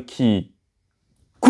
Qui...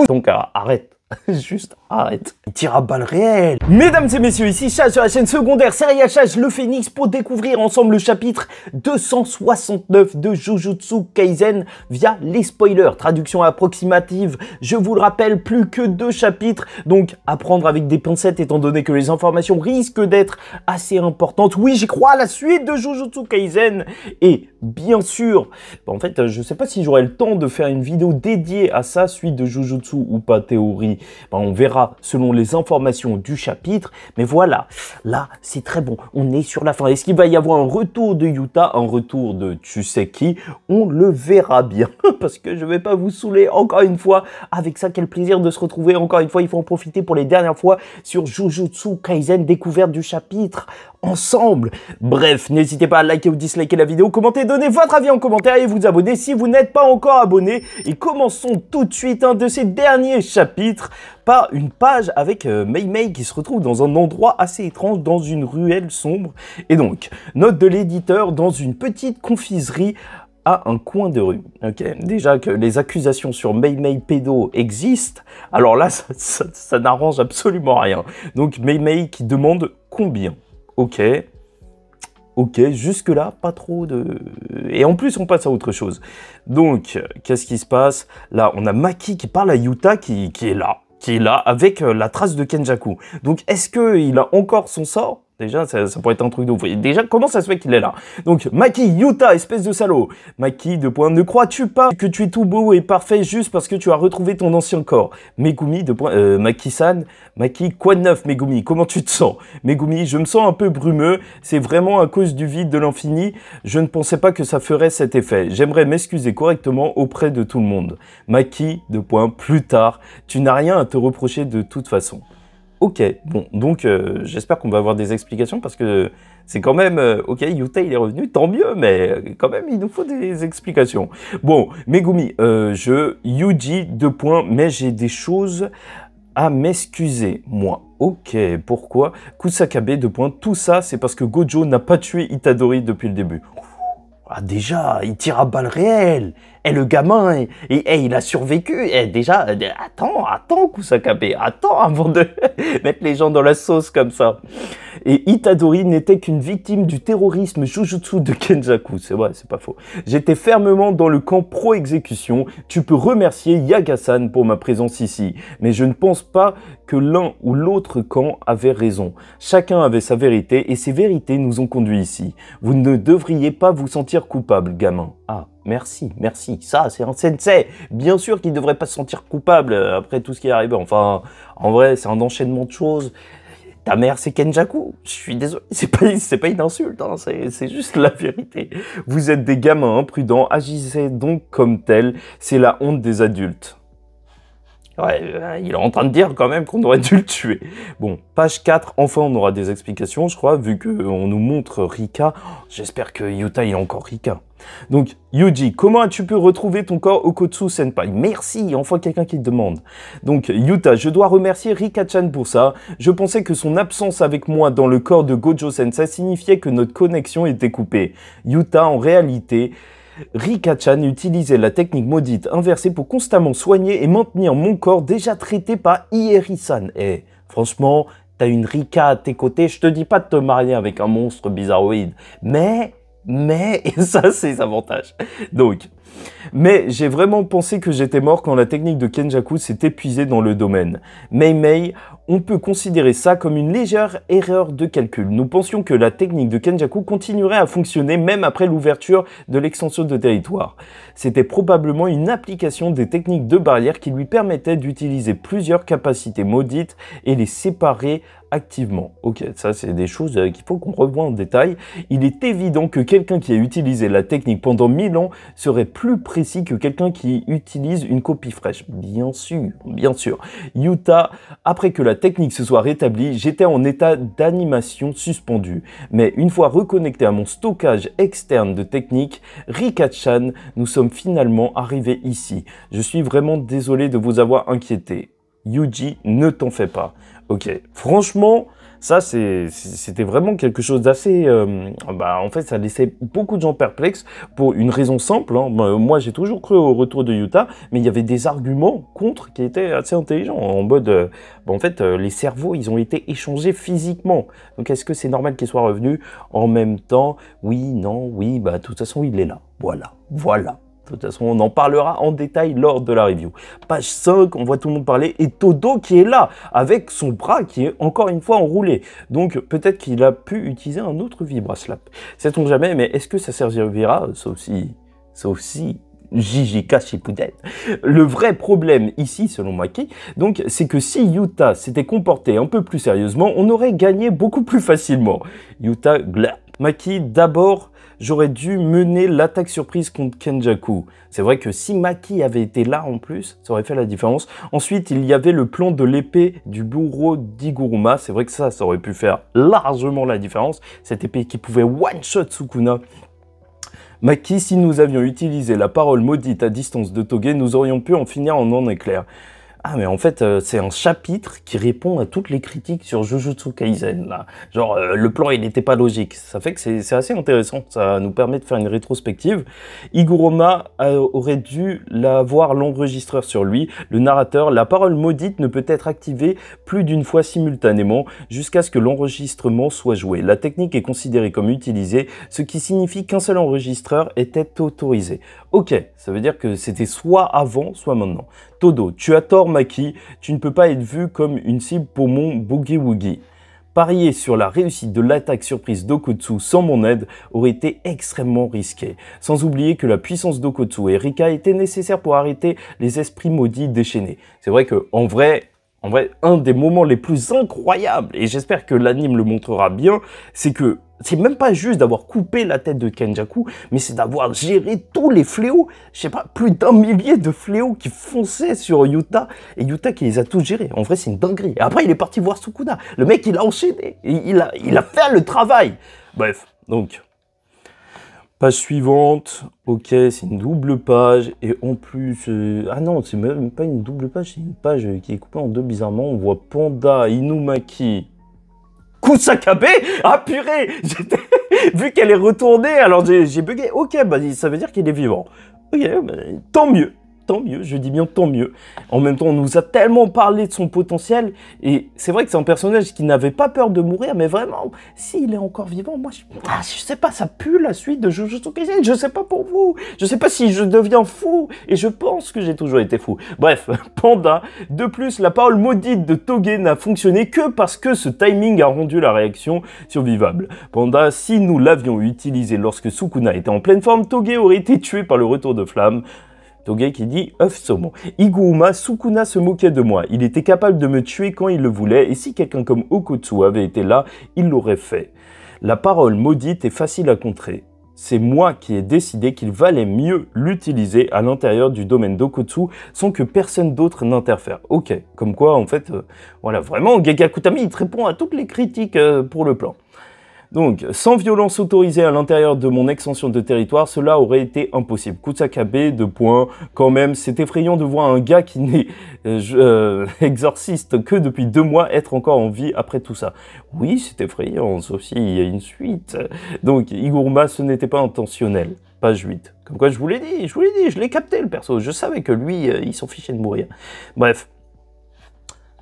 Donc arrête. Juste arrête. Il tire à balles réelles. Mesdames et messieurs, ici Chaz sur la chaîne secondaire Serial Chaz le Phénix pour découvrir ensemble le chapitre 269 de Jujutsu Kaisen via les spoilers. Traduction approximative, je vous le rappelle, plus que 2 chapitres, donc à prendre avec des pincettes étant donné que les informations risquent d'être assez importantes. Oui, j'y crois à la suite de Jujutsu Kaisen et bien sûr, en fait, je sais pas si j'aurai le temps de faire une vidéo dédiée à ça, suite de Jujutsu ou pas, théorie. On verra selon les informations du chapitre, mais voilà, là c'est très bon, on est sur la fin. Est-ce qu'il va y avoir un retour de Yuta, un retour de tu sais qui? On le verra bien, parce que je vais pas vous saouler encore une fois avec ça. Quel plaisir de se retrouver encore une fois, il faut en profiter pour les dernières fois sur Jujutsu Kaisen, découverte du chapitre ensemble. Bref, n'hésitez pas à liker ou disliker la vidéo, commenter, donner votre avis en commentaire et vous abonner si vous n'êtes pas encore abonné. Et commençons tout de suite un de ces derniers chapitres par une page avec Mei Mei qui se retrouve dans un endroit assez étrange, dans une ruelle sombre. Et donc, note de l'éditeur, dans une petite confiserie à un coin de rue. Ok, déjà que les accusations sur Mei Mei pédo existent, alors là, ça n'arrange absolument rien. Donc, Mei Mei qui demande combien. Ok, jusque-là, pas trop de... Et en plus, on passe à autre chose. Donc, qu'est-ce qui se passe? Là, on a Maki qui parle à Yuta qui est là, avec la trace de Kenjaku. Donc, est-ce qu'il a encore son sort? Déjà, ça pourrait être un truc de ouf. Déjà, comment ça se fait qu'il est là? Donc, Maki, Yuta, espèce de salaud. Maki, ne crois-tu pas que tu es tout beau et parfait juste parce que tu as retrouvé ton ancien corps? Megumi, Maki-san, Maki, quoi de neuf, Megumi? Comment tu te sens? Megumi, je me sens un peu brumeux. C'est vraiment à cause du vide de l'infini. Je ne pensais pas que ça ferait cet effet. J'aimerais m'excuser correctement auprès de tout le monde. Maki, plus tard. Tu n'as rien à te reprocher de toute façon. Ok, bon, donc j'espère qu'on va avoir des explications parce que c'est quand même... ok, Yuta il est revenu, tant mieux, mais quand même il nous faut des explications. Bon, Megumi, Yuji, mais j'ai des choses à m'excuser, moi. Ok, pourquoi? Kusakabe, tout ça c'est parce que Gojo n'a pas tué Itadori depuis le début. Ah déjà, il tire à balles réelles. Et le gamin, il a survécu. Et déjà, attends, Kusakabe, attends avant de mettre les gens dans la sauce comme ça. Et Itadori n'était qu'une victime du terrorisme Jujutsu de Kenjaku. C'est vrai, c'est pas faux. J'étais fermement dans le camp pro-exécution. Tu peux remercier Yaga-san pour ma présence ici. Mais je ne pense pas que l'un ou l'autre camp avait raison. Chacun avait sa vérité et ces vérités nous ont conduits ici. Vous ne devriez pas vous sentir coupable, gamin. Ah. Merci. Ça, c'est un sensei. Bien sûr qu'il ne devrait pas se sentir coupable après tout ce qui est arrivé. Enfin, en vrai, c'est un enchaînement de choses. Ta mère, c'est Kenjaku. Je suis désolé. C'est pas une insulte, hein. C'est juste la vérité. Vous êtes des gamins imprudents. Agissez donc comme tels. C'est la honte des adultes. Ouais, il est en train de dire quand même qu'on aurait dû le tuer. Bon, page 4, enfin on aura des explications, je crois, vu qu'on nous montre Rika. J'espère que Yuta, il a encore Rika. Donc, Yuji, comment as-tu pu retrouver ton corps Okotsu Senpai? Merci, enfin quelqu'un qui te demande. Donc, Yuta, je dois remercier Rika-chan pour ça. Je pensais que son absence avec moi dans le corps de Gojo Sensei signifiait que notre connexion était coupée. Yuta, en réalité... Rika-chan utilisait la technique maudite inversée pour constamment soigner et maintenir mon corps déjà traité par Ieri-san. Et franchement, t'as une Rika à tes côtés, je te dis pas de te marier avec un monstre bizarroïde, mais ça c'est les avantages. Donc, mais j'ai vraiment pensé que j'étais mort quand la technique de Kenjaku s'est épuisée dans le domaine. Mei Mei, on peut considérer ça comme une légère erreur de calcul. Nous pensions que la technique de Kenjaku continuerait à fonctionner même après l'ouverture de l'extension de territoire. C'était probablement une application des techniques de barrière qui lui permettait d'utiliser plusieurs capacités maudites et les séparer activement. Ok, ça c'est des choses qu'il faut qu'on revoie en détail. Il est évident que quelqu'un qui a utilisé la technique pendant 1000 ans serait plus précis que quelqu'un qui utilise une copie fraîche. Bien sûr. Yuta, après que la technique se soit rétablie, j'étais en état d'animation suspendue. Mais une fois reconnecté à mon stockage externe de technique, Rika-chan, nous sommes finalement arrivés ici. Je suis vraiment désolé de vous avoir inquiété. Yuji, ne t'en fais pas. Ok, franchement, Ça, c'était vraiment quelque chose d'assez... en fait, ça laissait beaucoup de gens perplexes pour une raison simple. Hein. Moi, j'ai toujours cru au retour de Yuta, mais il y avait des arguments contre qui étaient assez intelligents. En mode, en fait, les cerveaux, ils ont été échangés physiquement. Donc, est-ce que c'est normal qu'il soit revenu en même temps? Oui, non, oui, de toute façon, il est là. Voilà, voilà. De toute façon, on en parlera en détail lors de la review. Page 5, on voit tout le monde parler, et Todo qui est là, avec son bras qui est encore une fois enroulé. Donc, peut-être qu'il a pu utiliser un autre vibra-slap. Sait-on jamais, mais est-ce que ça servira? Sauf si JJK Shippuden. Le vrai problème ici, selon Maki, donc, c'est que si Yuta s'était comporté un peu plus sérieusement, on aurait gagné beaucoup plus facilement. Yuta, gla. Maki, d'abord, j'aurais dû mener l'attaque surprise contre Kenjaku. C'est vrai que si Maki avait été là en plus, ça aurait fait la différence. Ensuite, il y avait le plan de l'épée du bureau d'Iguruma. C'est vrai que ça aurait pu faire largement la différence. Cette épée qui pouvait one-shot Sukuna. Maki, si nous avions utilisé la parole maudite à distance de Toge, nous aurions pu en finir en un éclair. Ah, mais en fait, c'est un chapitre qui répond à toutes les critiques sur Jujutsu Kaisen, là. Genre, le plan, il n'était pas logique. Ça fait que c'est assez intéressant. Ça nous permet de faire une rétrospective. Iguruma aurait dû avoir l'enregistreur sur lui. Le narrateur, la parole maudite ne peut être activée plus d'une fois simultanément jusqu'à ce que l'enregistrement soit joué. La technique est considérée comme utilisée, ce qui signifie qu'un seul enregistreur était autorisé. Ok, ça veut dire que c'était soit avant, soit maintenant. Todo, tu as tort Maki, tu ne peux pas être vu comme une cible pour mon Boogie Woogie. Parier sur la réussite de l'attaque surprise d'Okotsu sans mon aide aurait été extrêmement risqué. Sans oublier que la puissance d'Okotsu et Rika était nécessaire pour arrêter les esprits maudits déchaînés. C'est vrai que, en vrai, un des moments les plus incroyables, et j'espère que l'anime le montrera bien, c'est que c'est même pas juste d'avoir coupé la tête de Kenjaku, mais c'est d'avoir géré tous les fléaux. Je sais pas, plus d'1 millier de fléaux qui fonçaient sur Yuta, et Yuta qui les a tous gérés. En vrai, c'est une dinguerie. Et après, il est parti voir Sukuna. Le mec, il a enchaîné. Et il a fait le travail. Bref, donc... Page suivante, ok, c'est une double page, et en plus, ah non, c'est même pas une double page, c'est une page qui est coupée en deux bizarrement, on voit Panda, Inumaki, Kusakabe. Ah purée, vu qu'elle est retournée, alors j'ai bugué, ok, ça veut dire qu'il est vivant, ok, tant mieux. Tant mieux, je dis bien tant mieux. En même temps, on nous a tellement parlé de son potentiel, et c'est vrai que c'est un personnage qui n'avait pas peur de mourir, mais vraiment, s'il est encore vivant, moi, je sais pas, ça pue la suite de Jujutsu Kaisen, je sais pas pour vous, je sais pas si je deviens fou, et je pense que j'ai toujours été fou. Bref, Panda, de plus, la parole maudite de Toge n'a fonctionné que parce que ce timing a rendu la réaction survivable. Panda, si nous l'avions utilisé lorsque Sukuna était en pleine forme, Toge aurait été tué par le retour de flamme. Toge qui dit œuf saumon. Iguruma, Sukuna se moquait de moi. Il était capable de me tuer quand il le voulait, et si quelqu'un comme Okotsu avait été là, il l'aurait fait. La parole maudite est facile à contrer. C'est moi qui ai décidé qu'il valait mieux l'utiliser à l'intérieur du domaine d'Okotsu sans que personne d'autre n'interfère. Ok, comme quoi en fait, voilà, vraiment, Gegakutami il te répond à toutes les critiques pour le plan. Donc, sans violence autorisée à l'intérieur de mon extension de territoire, cela aurait été impossible. Kusakabe, quand même, c'est effrayant de voir un gars qui n'est exorciste que depuis 2 mois être encore en vie après tout ça. Oui, c'est effrayant, sauf s'il y a une suite. Donc, Iguruma, ce n'était pas intentionnel. Page 8. Comme quoi, je vous l'ai dit, je l'ai capté le perso. Je savais que lui, il s'en fichait de mourir. Bref.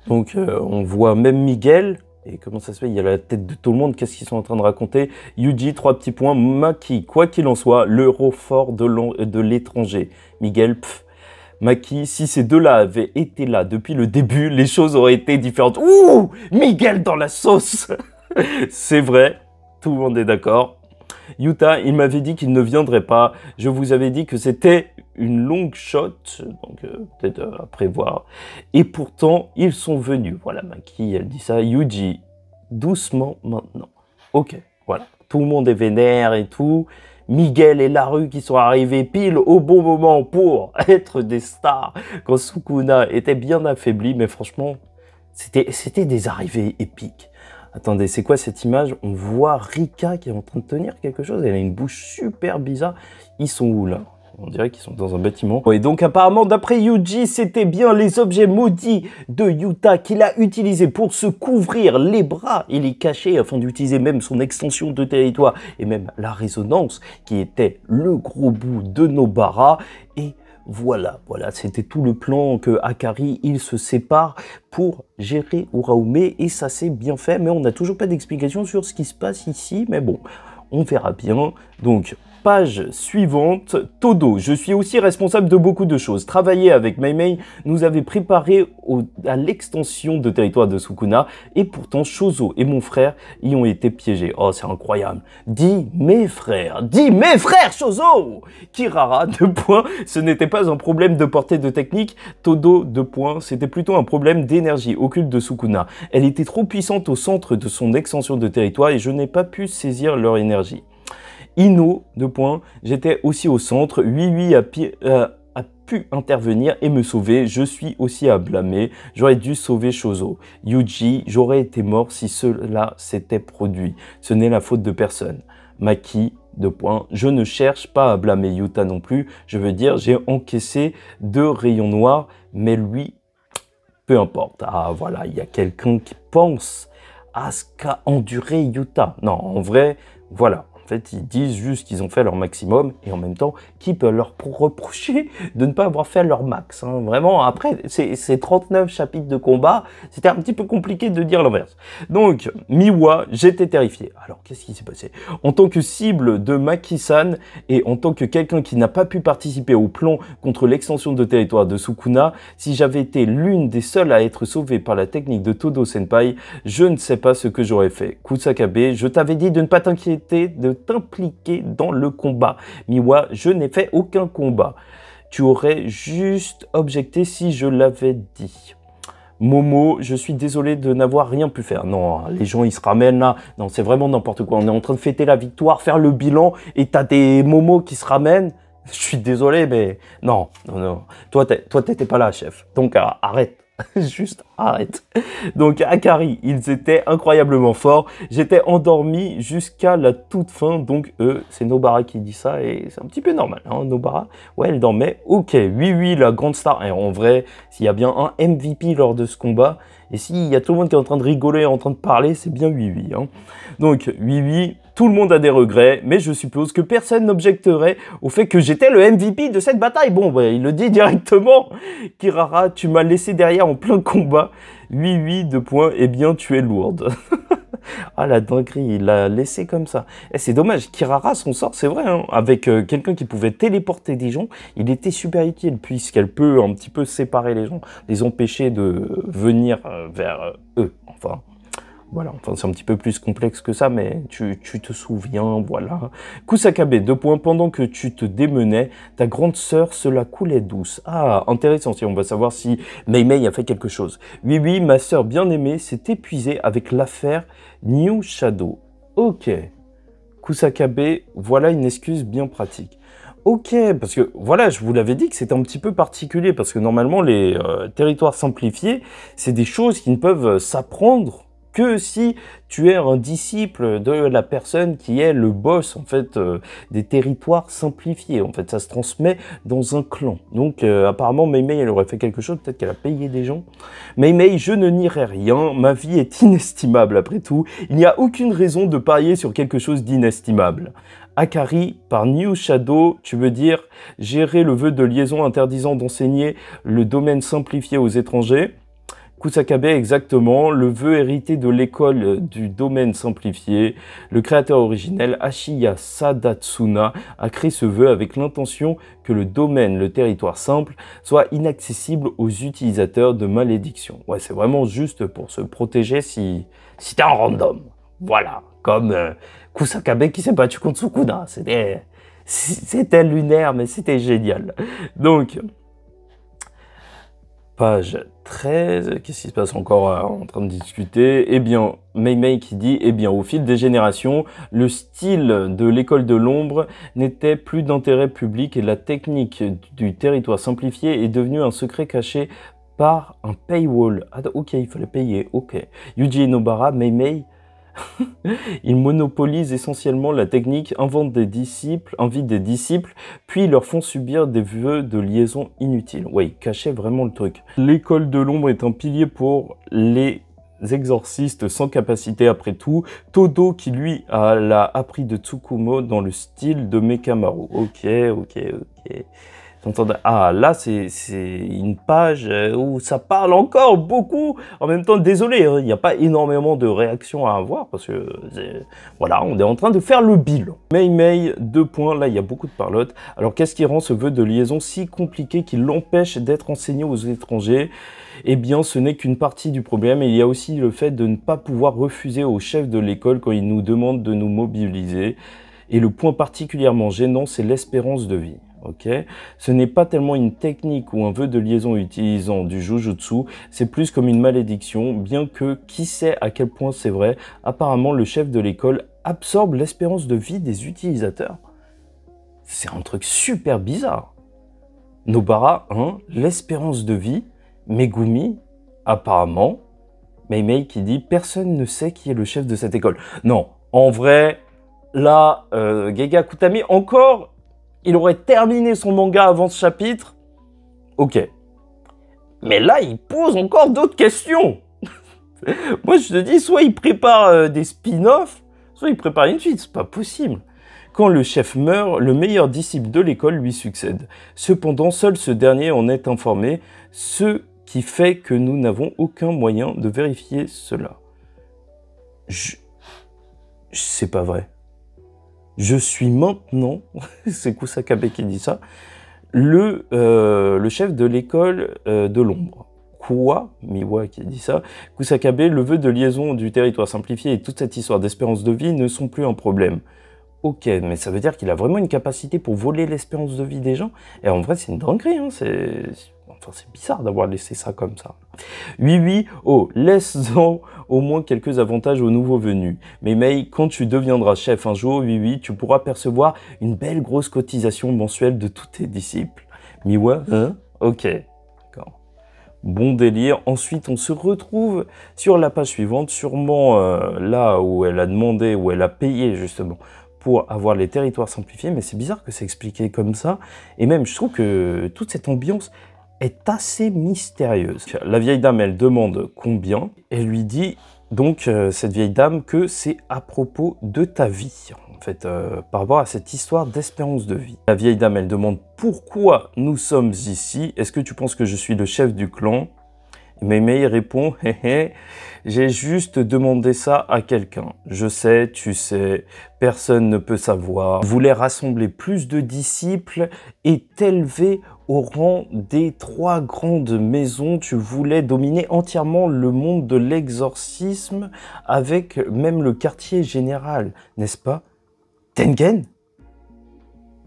Donc, on voit même Miguel. Et comment ça se fait? Il y a la tête de tout le monde. Qu'est-ce qu'ils sont en train de raconter? Yuji, 3 petits points. Maki, quoi qu'il en soit, l'euro fort de l'étranger. Miguel, Maki, si ces deux-là avaient été là depuis le début, les choses auraient été différentes. Ouh, Miguel dans la sauce. C'est vrai, tout le monde est d'accord. Yuta, il m'avait dit qu'il ne viendrait pas. Je vous avais dit que c'était une longue shot, donc peut-être à prévoir. Et pourtant, ils sont venus. Voilà, Maki, elle dit ça. Yuji, doucement maintenant. Ok, voilà. Tout le monde est vénère et tout. Miguel et Larue qui sont arrivés pile au bon moment pour être des stars quand Sukuna était bien affaibli. Mais franchement, c'était des arrivées épiques. Attendez, c'est quoi cette image? On voit Rika qui est en train de tenir quelque chose. Elle a une bouche super bizarre. Ils sont où là? On dirait qu'ils sont dans un bâtiment. Et donc apparemment, d'après Yuji, c'était bien les objets maudits de Yuta qu'il a utilisés pour se couvrir les bras et les cacher afin d'utiliser même son extension de territoire et même la résonance qui était le gros bout de Nobara. Et voilà, c'était tout le plan que Akari, il se sépare pour gérer Uraume et ça s'est bien fait, mais on n'a toujours pas d'explication sur ce qui se passe ici, mais bon, on verra bien. Donc, page suivante, Todo. Je suis aussi responsable de beaucoup de choses. Travailler avec Meimei nous avait préparé à l'extension de territoire de Sukuna et pourtant Shozo et mon frère y ont été piégés. Oh, c'est incroyable. Dis mes frères Shozo. Kirara, 2 points, ce n'était pas un problème de portée de technique. Todo, 2 points, c'était plutôt un problème d'énergie occulte de Sukuna. Elle était trop puissante au centre de son extension de territoire et je n'ai pas pu saisir leur énergie. Ino, 2 points, j'étais aussi au centre, Ui a pu intervenir et me sauver, je suis aussi à blâmer, j'aurais dû sauver Shozo. Yuji, j'aurais été mort si cela s'était produit, ce n'est la faute de personne. Maki, 2 points, je ne cherche pas à blâmer Yuta non plus, je veux dire, j'ai encaissé 2 rayons noirs, mais lui, peu importe. Ah voilà, il y a quelqu'un qui pense à ce qu'a enduré Yuta. Non, en vrai, voilà. En fait, ils disent juste qu'ils ont fait leur maximum et en même temps, qui peut leur reprocher de ne pas avoir fait leur max, hein. Vraiment, après, ces 39 chapitres de combat, c'était un petit peu compliqué de dire l'inverse. Donc, Miwa, j'étais terrifié. Alors, qu'est-ce qui s'est passé? En tant que cible de Maki-san et en tant que quelqu'un qui n'a pas pu participer au plan contre l'extension de territoire de Sukuna, si j'avais été l'une des seules à être sauvée par la technique de Todo Senpai, je ne sais pas ce que j'aurais fait. Kusakabe, je t'avais dit de ne pas t'inquiéter, de t'impliquer dans le combat. Miwa, je n'ai fait aucun combat. Tu aurais juste objecté si je l'avais dit. Momo, je suis désolé de n'avoir rien pu faire. Non, les gens, ils se ramènent là. Non, c'est vraiment n'importe quoi. On est en train de fêter la victoire, faire le bilan, et t'as des momos qui se ramènent. Je suis désolé, mais non. Toi, t'étais pas là, chef. Donc, arrête. Juste arrête. Donc Akari, ils étaient incroyablement forts. J'étais endormi jusqu'à la toute fin. Donc c'est Nobara qui dit ça et c'est un petit peu normal, hein, Nobara. Ouais, elle dormait. Ok, oui, la grande star. Et en vrai, s'il y a bien un MVP lors de ce combat, et s'il y a tout le monde qui est en train de rigoler, en train de parler, c'est bien oui. Hein. Donc oui, tout le monde a des regrets, mais je suppose que personne n'objecterait au fait que j'étais le MVP de cette bataille. Bon, bah, il le dit directement. Kirara, tu m'as laissé derrière en plein combat. Oui, 2 points. Eh bien, tu es lourde. Ah, la dinguerie, il l'a laissé comme ça. Et c'est dommage, Kirara, son sort, c'est vrai, hein, avec quelqu'un qui pouvait téléporter des gens, il était super utile, puisqu'elle peut un petit peu séparer les gens, les empêcher de venir vers eux, enfin. Voilà, enfin c'est un petit peu plus complexe que ça, mais tu te souviens, voilà. Kusakabe, 2 points, pendant que tu te démenais, ta grande sœur se la coulait douce. Ah, intéressant, si on va savoir si Meimei a fait quelque chose. Oui, ma sœur bien-aimée s'est épuisée avec l'affaire New Shadow. Ok. Kusakabe, voilà une excuse bien pratique. Ok, parce que voilà, je vous l'avais dit que c'était un petit peu particulier, parce que normalement les territoires simplifiés, c'est des choses qui ne peuvent s'apprendre que si tu es un disciple de la personne qui est le boss en fait des territoires simplifiés. En fait, ça se transmet dans un clan. Donc apparemment, Meimei, elle aurait fait quelque chose, peut-être qu'elle a payé des gens. Meimei, je ne nierai rien, ma vie est inestimable après tout. Il n'y a aucune raison de parier sur quelque chose d'inestimable. Akari, par New Shadow, tu veux dire gérer le vœu de liaison interdisant d'enseigner le domaine simplifié aux étrangers. Kusakabe, exactement, le vœu hérité de l'école du domaine simplifié. Le créateur originel, Ashiya Sadatsuna, a créé ce vœu avec l'intention que le domaine, le territoire simple, soit inaccessible aux utilisateurs de malédiction. Ouais, c'est vraiment juste pour se protéger si t'es un random. Voilà, comme Kusakabe qui s'est battu contre Sukuna. C'était lunaire, mais c'était génial. Donc, page 13, qu'est-ce qui se passe encore en train de discuter? Eh bien, Meimei qui dit, eh bien, au fil des générations, le style de l'école de l'ombre n'était plus d'intérêt public et la technique du territoire simplifié est devenue un secret caché par un paywall. Ah, ok, il fallait payer, ok. Yuji Nobara, Meimei, Ils monopolisent essentiellement la technique, invitent des disciples, puis leur font subir des vœux de liaison inutiles. Ouais, ils cachaient vraiment le truc. L'école de l'ombre est un pilier pour les exorcistes sans capacité après tout. Todo qui lui l'a appris de Tsukumo dans le style de Mekamaru. Ok. Ah, là, c'est une page où ça parle encore beaucoup. En même temps, désolé, il n'y a pas énormément de réactions à avoir parce que, voilà, on est en train de faire le bilan. Mei, 2 points, là, il y a beaucoup de parlotte. Alors, qu'est-ce qui rend ce vœu de liaison si compliqué qui l'empêche d'être enseigné aux étrangers? Eh bien, ce n'est qu'une partie du problème. Il y a aussi le fait de ne pas pouvoir refuser au chef de l'école quand il nous demande de nous mobiliser. Et le point particulièrement gênant, c'est l'espérance de vie. Ok, ce n'est pas tellement une technique ou un vœu de liaison utilisant du jujutsu, c'est plus comme une malédiction, bien que qui sait à quel point c'est vrai. Apparemment, le chef de l'école absorbe l'espérance de vie des utilisateurs. C'est un truc super bizarre. Nobara 1, l'espérance de vie. Megumi, apparemment. Mei qui dit « Personne ne sait qui est le chef de cette école ». Non, en vrai, là, Gege Akutami, encore... Il aurait terminé son manga avant ce chapitre. Ok. Mais là, il pose encore d'autres questions. Moi, je te dis, soit il prépare des spin-offs, soit il prépare une suite. C'est pas possible. Quand le chef meurt, le meilleur disciple de l'école lui succède. Cependant, seul ce dernier en est informé, ce qui fait que nous n'avons aucun moyen de vérifier cela. C'est pas vrai. Je suis maintenant, c'est Kusakabe qui dit ça, le chef de l'école de l'ombre. Quoi? Miwa qui dit ça. Kusakabe, le vœu de liaison du territoire simplifié et toute cette histoire d'espérance de vie ne sont plus un problème. Ok, mais ça veut dire qu'il a vraiment une capacité pour voler l'espérance de vie des gens. Et en vrai, c'est une dinguerie, hein. Enfin, c'est bizarre d'avoir laissé ça comme ça. Oui, oh, laisse-en au moins quelques avantages aux nouveaux venus. Mais Mei, quand tu deviendras chef un jour, oui, tu pourras percevoir une belle grosse cotisation mensuelle de tous tes disciples. Miwa, hein? Ok, d'accord. Bon délire. Ensuite, on se retrouve sur la page suivante, sûrement là où elle a demandé, où elle a payé justement pour avoir les territoires simplifiés. Mais c'est bizarre que c'est expliqué comme ça. Et même, je trouve que toute cette ambiance est assez mystérieuse. La vieille dame, elle demande combien. Elle lui dit, donc, cette vieille dame, que c'est à propos de ta vie, en fait, par rapport à cette histoire d'espérance de vie. La vieille dame, elle demande pourquoi nous sommes ici. Est-ce que tu penses que je suis le chef du clan? Mei répond, j'ai juste demandé ça à quelqu'un. Je sais, tu sais, personne ne peut savoir. Je voulais rassembler plus de disciples et t'élever au rang des 3 grandes maisons. Tu voulais dominer entièrement le monde de l'exorcisme avec même le quartier général, n'est-ce pas? Tengen?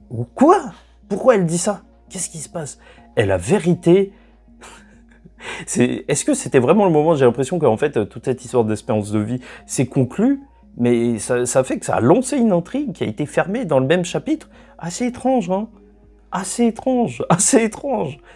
Ou quoi? Pourquoi elle dit ça? Qu'est-ce qui se passe? Et la vérité... Est-ce que c'était vraiment le moment? J'ai l'impression qu'en fait, toute cette histoire d'espérance de vie s'est conclue, mais ça fait que ça a lancé une intrigue qui a été fermée dans le même chapitre. Assez étrange, hein? Assez étrange.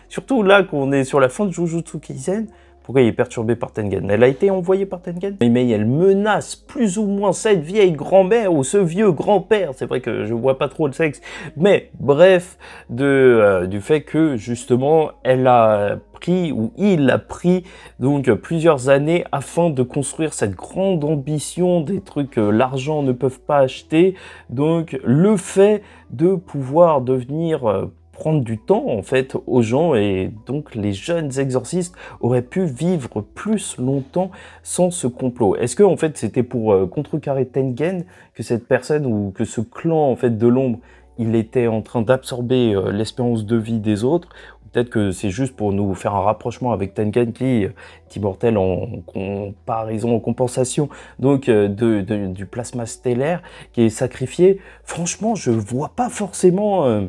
Surtout là, qu'on est sur la fin de Jujutsu Kaisen. Pourquoi il est perturbé par Tengen? Elle a été envoyée par Tengen? Mais elle menace plus ou moins cette vieille grand-mère ou ce vieux grand-père. C'est vrai que je vois pas trop le sexe. Mais bref, du fait que justement, elle a pris, ou il a pris, donc plusieurs années afin de construire cette grande ambition, des trucs que l'argent ne peut pas acheter. Donc le fait de pouvoir devenir... prendre du temps en fait aux gens, et donc les jeunes exorcistes auraient pu vivre plus longtemps sans ce complot. Est-ce que en fait c'était pour contrecarrer Tengen que cette personne ou que ce clan en fait de l'ombre, il était en train d'absorber l'espérance de vie des autres? Peut-être que c'est juste pour nous faire un rapprochement avec Tengen qui est immortel en comparaison, en compensation donc du plasma stellaire qui est sacrifié. Franchement, je vois pas forcément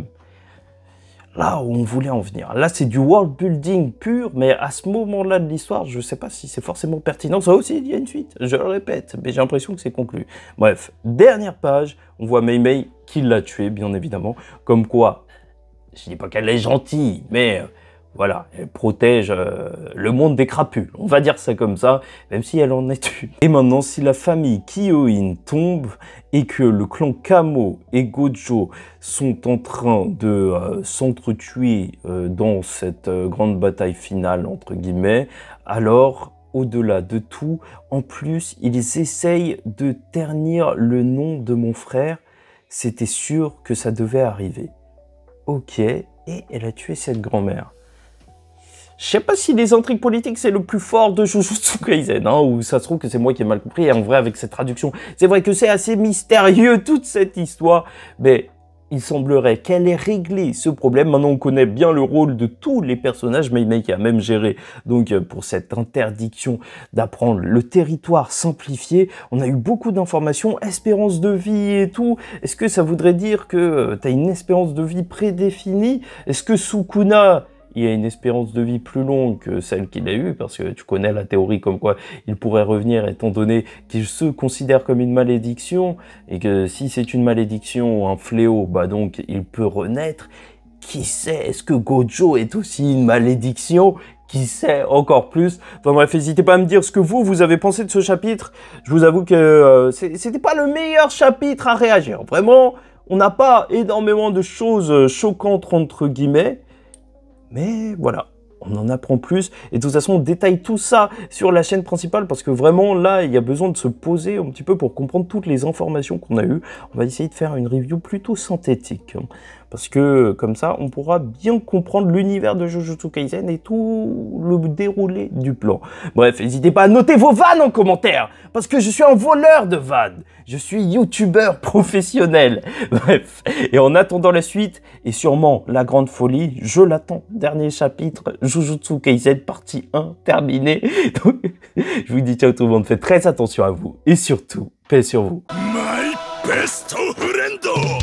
là où on voulait en venir. Là, c'est du world building pur, mais à ce moment-là de l'histoire, je ne sais pas si c'est forcément pertinent. Ça aussi, il y a une suite, je le répète, mais j'ai l'impression que c'est conclu. Bref, dernière page, on voit Mei qui l'a tué, bien évidemment. Comme quoi, je dis pas qu'elle est gentille, mais Voilà, elle protège le monde des crapules, on va dire ça comme ça, même si elle en est une. Et maintenant, si la famille Kyoin tombe et que le clan Kamo et Gojo sont en train de s'entretuer dans cette grande bataille finale, entre guillemets, alors, au-delà de tout, en plus, ils essayent de ternir le nom de mon frère. C'était sûr que ça devait arriver. Ok, et elle a tué cette grand-mère. Je sais pas si les intrigues politiques c'est le plus fort de Jujutsu Kaisen, hein, ou ça se trouve que c'est moi qui ai mal compris, et en vrai avec cette traduction, c'est vrai que c'est assez mystérieux toute cette histoire, mais il semblerait qu'elle ait réglé ce problème. Maintenant on connaît bien le rôle de tous les personnages, mais qui a même géré, donc pour cette interdiction d'apprendre le territoire simplifié, on a eu beaucoup d'informations, espérance de vie et tout. Est-ce que ça voudrait dire que tu as une espérance de vie prédéfinie? Est-ce que Sukuna il a une espérance de vie plus longue que celle qu'il a eue, parce que tu connais la théorie comme quoi il pourrait revenir étant donné qu'il se considère comme une malédiction, et que si c'est une malédiction ou un fléau, bah donc il peut renaître. Qui sait, est-ce que Gojo est aussi une malédiction? Qui sait encore plus? Enfin bref, n'hésitez pas à me dire ce que vous avez pensé de ce chapitre. Je vous avoue que c'était pas le meilleur chapitre à réagir. Vraiment, on n'a pas énormément de choses choquantes entre guillemets. Mais voilà, on en apprend plus. Et de toute façon, on détaille tout ça sur la chaîne principale parce que vraiment, là, il y a besoin de se poser un petit peu pour comprendre toutes les informations qu'on a eues. On va essayer de faire une review plutôt synthétique. Parce que comme ça, on pourra bien comprendre l'univers de Jujutsu Kaisen et tout le déroulé du plan. Bref, n'hésitez pas à noter vos vannes en commentaire, parce que je suis un voleur de vannes. Je suis youtubeur professionnel. Bref, et en attendant la suite, et sûrement la grande folie, je l'attends. Dernier chapitre, Jujutsu Kaisen partie 1 terminée. Donc, je vous dis ciao tout le monde, faites très attention à vous, et surtout, paix sur vous. My best friend!